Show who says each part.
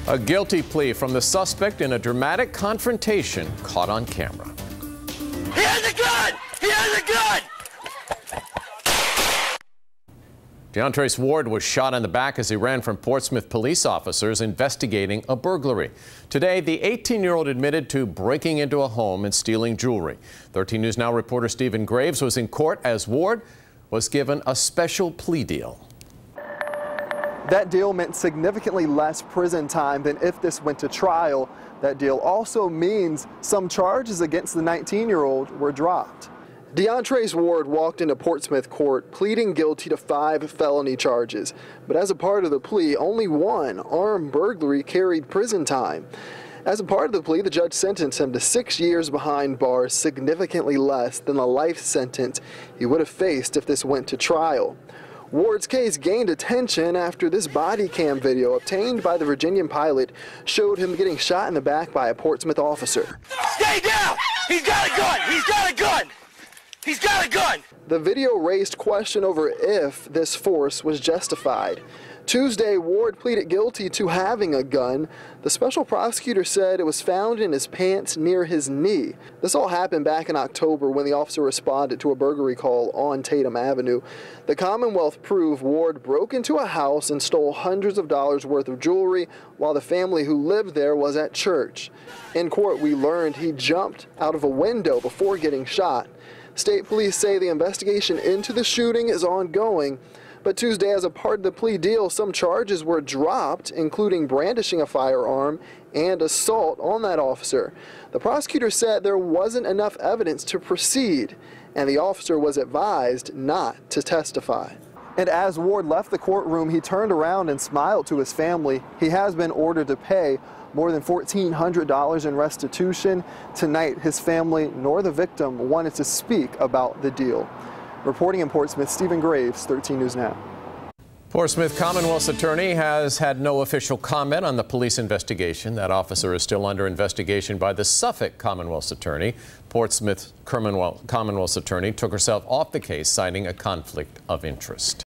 Speaker 1: A guilty plea from the suspect in a dramatic confrontation caught on camera.
Speaker 2: He has a gun! He has a gun!
Speaker 1: Deontrace Ward was shot in the back as he ran from Portsmouth Police officers investigating a burglary. Today, the 18-year-old admitted to breaking into a home and stealing jewelry. 13 News Now reporter Stephen Graves was in court as Ward was given a special plea deal.
Speaker 3: That deal meant significantly less prison time than if this went to trial. That deal also means some charges against the 19-year-old were dropped. Deontrace Ward walked into Portsmouth court pleading guilty to 5 felony charges, but as a part of the plea, only one, armed burglary, carried prison time. As a part of the plea, the judge sentenced him to 6 years behind bars, significantly less than the life sentence he would have faced if this went to trial. Ward's case gained attention after this body cam video obtained by the Virginian Pilot showed him getting shot in the back by a Portsmouth officer.
Speaker 2: Stay down! He's got a gun! He's got a gun! He's got a gun!
Speaker 3: The video raised question over if this force was justified. Tuesday, Ward pleaded guilty to having a gun. The special prosecutor said it was found in his pants near his knee. This all happened back in October when the officer responded to a burglary call on Tatum Avenue. The Commonwealth proved Ward broke into a house and stole hundreds of dollars worth of jewelry while the family who lived there was at church. In court, we learned he jumped out of a window before getting shot. State police say the investigation into the shooting is ongoing. But Tuesday, as a part of the plea deal, some charges were dropped, including brandishing a firearm and assault on that officer. The prosecutor said there wasn't enough evidence to proceed, and the officer was advised not to testify. And as Ward left the courtroom, he turned around and smiled to his family. He has been ordered to pay more than $1,400 in restitution. Tonight, his family nor the victim wanted to speak about the deal. Reporting in Portsmouth, Stephen Graves, 13 News Now.
Speaker 1: Portsmouth Commonwealth's attorney has had no official comment on the police investigation. That officer is still under investigation by the Suffolk Commonwealth's attorney. Portsmouth Commonwealth's attorney took herself off the case, citing a conflict of interest.